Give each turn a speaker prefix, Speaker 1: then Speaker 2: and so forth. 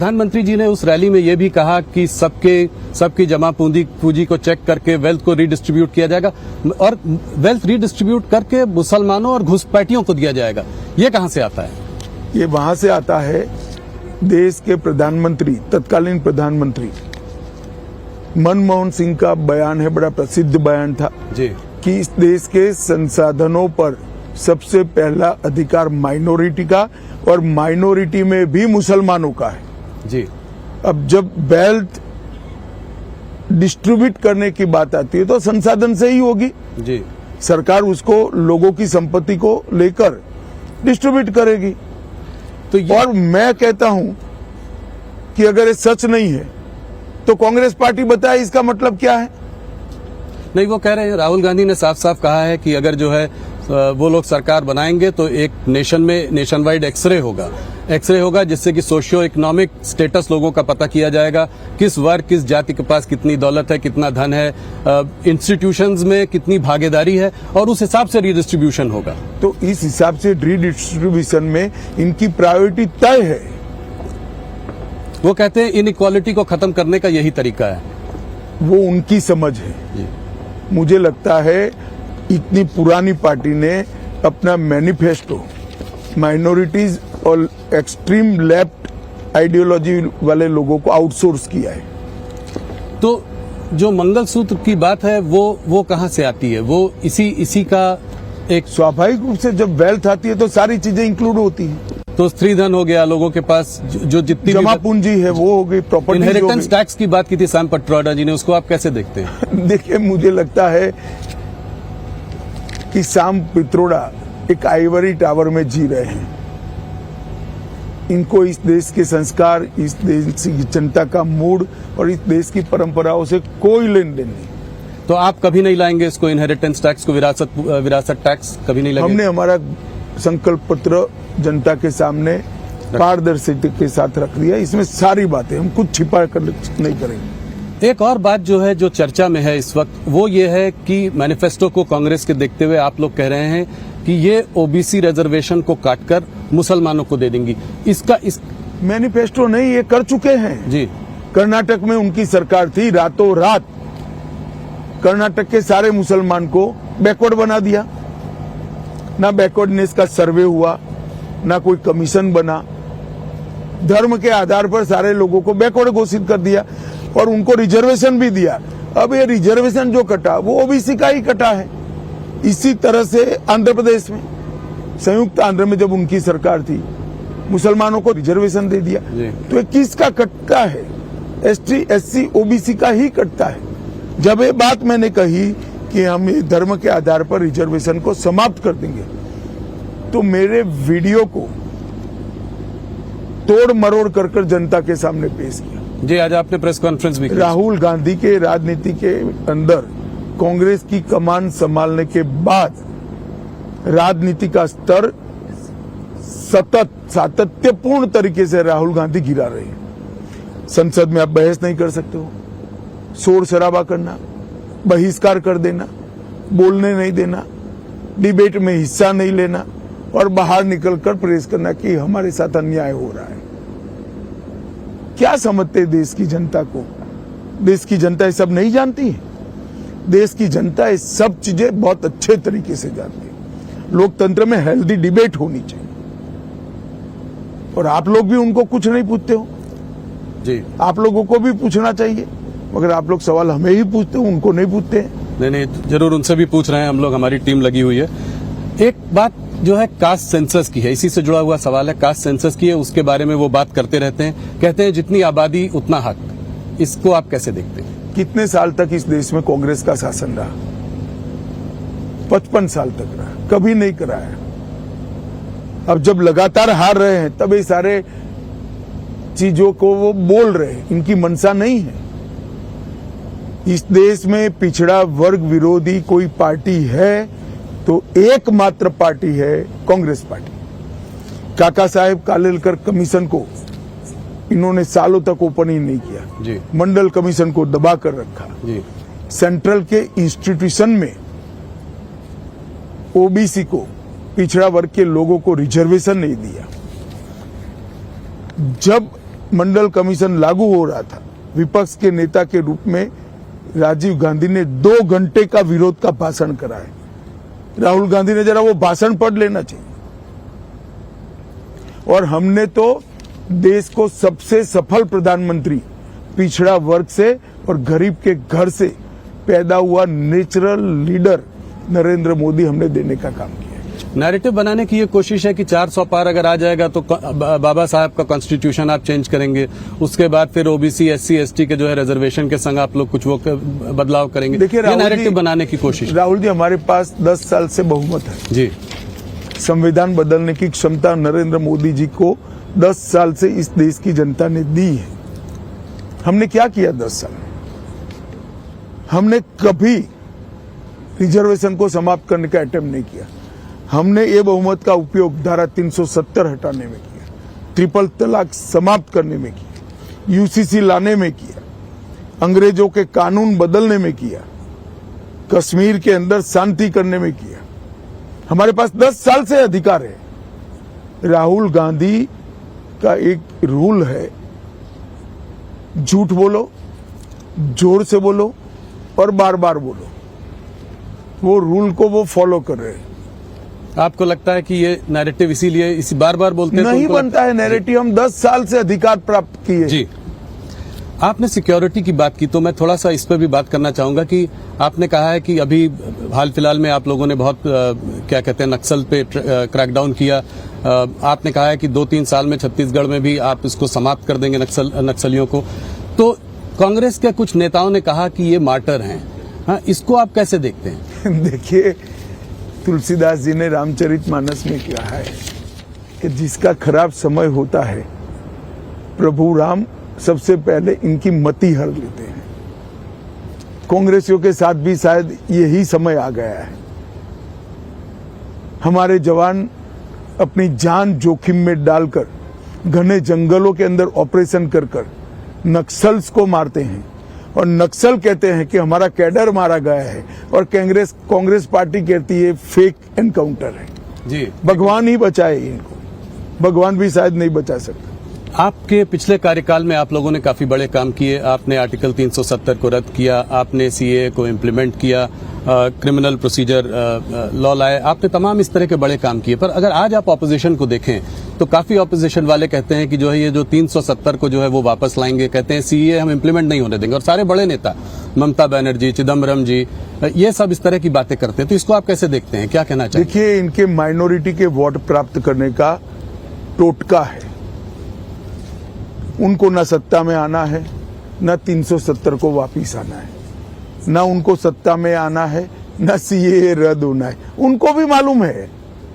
Speaker 1: प्रधानमंत्री जी ने उस रैली में ये भी कहा कि सबकी जमा पूंजी को चेक करके वेल्थ को रीडिस्ट्रीब्यूट किया जाएगा और वेल्थ रीडिस्ट्रीब्यूट करके मुसलमानों और घुसपैठियों को दिया जाएगा। ये कहां से आता है?
Speaker 2: ये वहां से आता है, देश के प्रधानमंत्री, तत्कालीन प्रधानमंत्री मनमोहन सिंह का बयान है, बड़ा प्रसिद्ध बयान था
Speaker 1: जी,
Speaker 2: कि इस देश के संसाधनों पर सबसे पहला अधिकार माइनॉरिटी का और माइनॉरिटी में भी मुसलमानों का है
Speaker 1: जी।
Speaker 2: अब जब वेल्थ डिस्ट्रीब्यूट करने की बात आती है तो संसाधन से ही होगी
Speaker 1: जी।
Speaker 2: सरकार उसको लोगों की संपत्ति को लेकर डिस्ट्रीब्यूट करेगी। तो और मैं कहता हूं कि अगर ये सच नहीं है तो कांग्रेस पार्टी बताए इसका मतलब क्या है।
Speaker 1: नहीं, वो कह रहे हैं, राहुल गांधी ने साफ साफ कहा है कि अगर जो है वो लोग सरकार बनाएंगे तो एक नेशन वाइड एक्सरे होगा जिससे कि सोशियो इकोनॉमिक स्टेटस लोगों का पता किया जाएगा, किस वर्ग किस जाति के पास कितनी दौलत है, कितना धन है, इंस्टीट्यूशंस में कितनी भागीदारी है और उस हिसाब से रीडिस्ट्रीब्यूशन होगा।
Speaker 2: तो इस हिसाब से रीडिस्ट्रीब्यूशन में इनकी प्रायोरिटी तय है।
Speaker 1: वो कहते हैं इनइक्वालिटी को खत्म करने का यही तरीका है।
Speaker 2: वो उनकी समझ है
Speaker 1: जी।
Speaker 2: मुझे लगता है इतनी पुरानी पार्टी ने अपना मैनिफेस्टो माइनॉरिटीज और एक्सट्रीम लेफ्ट आइडियोलॉजी वाले लोगों को आउटसोर्स किया है।
Speaker 1: तो जो मंगलसूत्र की बात है वो कहां से आती है? वो इसी का एक
Speaker 2: स्वाभाविक रूप से जब वेल्थ आती है तो सारी चीजें इंक्लूड होती हैं।
Speaker 1: तो स्त्रीधन हो गया, लोगों के पास जो जितनी
Speaker 2: जमा पूंजी है वो हो गई, प्रॉपर्टी।
Speaker 1: इनहेरिटेंस टैक्स की बात की थी सैम पित्रोदा जी ने, उसको आप कैसे देखते हैं?
Speaker 2: देखिए, मुझे लगता है कि सैम पित्रोदा एक आइवरी टावर में जी रहे हैं। इनको इस देश के संस्कार, इस देश की जनता का मूड और इस देश की परंपराओं से कोई लेन देन नहीं।
Speaker 1: तो आप कभी नहीं लाएंगे इसको, इनहेरिटेंस टैक्स को, विरासत टैक्स कभी नहीं लाएंगे?
Speaker 2: हमने हमारा संकल्प पत्र जनता के सामने पारदर्शिता के साथ रख दिया। इसमें सारी बातें, हम कुछ छिपा कर नहीं करेंगे।
Speaker 1: एक और बात जो है, जो चर्चा में है इस वक्त, वो ये है कि मैनिफेस्टो को कांग्रेस के देखते हुए आप लोग कह रहे हैं कि ये ओबीसी रिजर्वेशन को काटकर मुसलमानों को दे देंगी। इस
Speaker 2: मैनिफेस्टो नहीं, ये कर चुके हैं
Speaker 1: जी।
Speaker 2: कर्नाटक में उनकी सरकार थी, रातों रात कर्नाटक के सारे मुसलमान को बैकवर्ड बना दिया। ना बैकवर्डनेस का सर्वे हुआ, ना कोई कमीशन बना, धर्म के आधार पर सारे लोगों को बैकवर्ड घोषित कर दिया और उनको रिजर्वेशन भी दिया। अब ये रिजर्वेशन जो कटा वो ओबीसी का ही कटा है। इसी तरह से आंध्र प्रदेश में, संयुक्त आंध्र में जब उनकी सरकार थी, मुसलमानों को रिजर्वेशन दे दिया। तो ये किसका कटता है? एसटी एससी ओबीसी का ही कटता है। जब ये बात मैंने कही कि हम धर्म के आधार पर रिजर्वेशन को समाप्त कर देंगे, तो मेरे वीडियो को तोड़ मरोड़ कर जनता के सामने पेश किया।
Speaker 1: जी, आज आपने प्रेस कॉन्फ्रेंस भी की।
Speaker 2: राहुल गांधी के राजनीति के अंदर कांग्रेस की कमान संभालने के बाद राजनीति का स्तर सातत्यपूर्ण तरीके से राहुल गांधी गिरा रहे हैं। संसद में आप बहस नहीं कर सकते हो, शोर शराबा करना, बहिष्कार कर देना, बोलने नहीं देना, डिबेट में हिस्सा नहीं लेना और बाहर निकलकर प्रेस करना कि हमारे साथ अन्याय हो रहा है। क्या समझते देश की जनता को? देश की जनता ये सब नहीं जानती है। देश की जनता ये सब चीजें बहुत अच्छे तरीके से जानती है। लोकतंत्र में हेल्दी डिबेट होनी चाहिए और आप लोग भी उनको कुछ नहीं पूछते हो
Speaker 1: जी।
Speaker 2: आप लोगों को भी पूछना चाहिए, मगर आप लोग सवाल हमें ही पूछते हो, उनको नहीं पूछते हैं।
Speaker 1: नहीं, जरूर उनसे भी पूछ रहे हैं हम लोग, हमारी टीम लगी हुई है। एक बात जो है कास्ट सेंसस की है, इसी से जुड़ा हुआ सवाल है, कास्ट सेंसस की है, उसके बारे में वो बात करते रहते हैं, कहते हैं जितनी आबादी उतना हक। इसको आप कैसे देखते हैं?
Speaker 2: कितने साल तक इस देश में कांग्रेस का शासन रहा? 55 साल तक रहा, कभी नहीं कराया। अब जब लगातार हार रहे हैं तब ये सारे चीजों को वो बोल रहे हैं, इनकी मंशा नहीं है। इस देश में पिछड़ा वर्ग विरोधी कोई पार्टी है तो एकमात्र पार्टी है कांग्रेस पार्टी। काका साहेब कालेलकर कमीशन को इन्होंने सालों तक ओपन ही नहीं किया
Speaker 1: जी।
Speaker 2: मंडल कमीशन को दबा कर रखा
Speaker 1: जी।
Speaker 2: सेंट्रल के इंस्टीट्यूशन में ओबीसी को, पिछड़ा वर्ग के लोगों को रिजर्वेशन नहीं दिया। जब मंडल कमीशन लागू हो रहा था, विपक्ष के नेता के रूप में राजीव गांधी ने 2 घंटे का विरोध का भाषण करा है। राहुल गांधी ने जरा वो भाषण पढ़ लेना चाहिए। और हमने तो देश को सबसे सफल प्रधानमंत्री, पिछड़ा वर्ग से और गरीब के घर से पैदा हुआ नेचुरल लीडर नरेंद्र मोदी हमने देने का काम किया।
Speaker 1: नैरेटिव बनाने की ये कोशिश है कि 400 पार अगर आ जाएगा तो बाबा साहब का कॉन्स्टिट्यूशन आप चेंज करेंगे, उसके बाद फिर ओबीसी एससी एसटी के जो है रिजर्वेशन के संग आप लोग कुछ वो बदलाव करेंगे।
Speaker 2: देखिए
Speaker 1: ये नैरेटिव बनाने की कोशिश।
Speaker 2: राहुल जी, हमारे पास 10 साल से बहुमत है
Speaker 1: जी।
Speaker 2: संविधान बदलने की क्षमता नरेंद्र मोदी जी को 10 साल से इस देश की जनता ने दी है। हमने क्या किया 10 साल में? हमने कभी रिजर्वेशन को समाप्त करने का अटेम्प्ट नहीं किया। हमने ये बहुमत का उपयोग धारा 370 हटाने में किया, ट्रिपल तलाक समाप्त करने में किया, यूसीसी लाने में किया, अंग्रेजों के कानून बदलने में किया, कश्मीर के अंदर शांति करने में किया। हमारे पास 10 साल से अधिकार है। राहुल गांधी का एक रूल है, झूठ बोलो, जोर से बोलो और बार बार बोलो। वो रूल को वो फॉलो कर रहे हैं।
Speaker 1: आपको लगता है कि ये नैरेटिव इसीलिए इसी बार बार बोलते हैं?
Speaker 2: नहीं बनता है नैरेटिव। हम 10 साल से अधिकार प्राप्त किए
Speaker 1: जी। आपने सिक्योरिटी की बात की तो मैं थोड़ा सा इस पर भी बात करना चाहूंगा कि आपने कहा है कि अभी हाल फिलहाल में आप लोगों ने बहुत क्या कहते हैं नक्सल पे क्रैकडाउन किया। आपने कहा है कि 2-3 साल में छत्तीसगढ़ में भी आप इसको समाप्त कर देंगे नक्सलियों को। तो कांग्रेस के कुछ नेताओं ने कहा कि ये मार्टर हैं। हाँ, इसको आप कैसे देखते हैं?
Speaker 2: देखिए, तुलसीदास जी ने रामचरितमानस में कहा है कि जिसका खराब समय होता है प्रभु राम सबसे पहले इनकी मति हर लेते हैं। कांग्रेसियों के साथ भी शायद यही समय आ गया है। हमारे जवान अपनी जान जोखिम में डालकर घने जंगलों के अंदर ऑपरेशन कर कर नक्सल्स को मारते हैं और नक्सल कहते हैं कि हमारा कैडर मारा गया है और कांग्रेस पार्टी कहती है फेक एनकाउंटर है।
Speaker 1: जी।
Speaker 2: भगवान ही बचाए इनको, भगवान भी शायद नहीं बचा सकता।
Speaker 1: आपके पिछले कार्यकाल में आप लोगों ने काफी बड़े काम किए। आपने आर्टिकल 370 को रद्द किया, आपने सीए को इम्प्लीमेंट किया, क्रिमिनल प्रोसीजर लॉ लाए, आपने तमाम इस तरह के बड़े काम किए। पर अगर आज आप ऑपोजिशन को देखें तो काफी ऑपोजिशन वाले कहते हैं कि जो है ये जो 370 को जो है वो वापस लाएंगे, कहते हैं सीए हम इम्प्लीमेंट नहीं होने देंगे। और सारे बड़े नेता ममता बनर्जी, चिदम्बरम जी, ये सब इस तरह की बातें करते हैं। तो इसको आप कैसे देखते हैं, क्या कहना चाहिए?
Speaker 2: देखिए, इनके माइनॉरिटी के वोट प्राप्त करने का टोटका है। उनको न सत्ता में आना है, न 370 को वापिस आना है, न उनको सत्ता में आना है, न सीए रद्द होना है। उनको भी मालूम है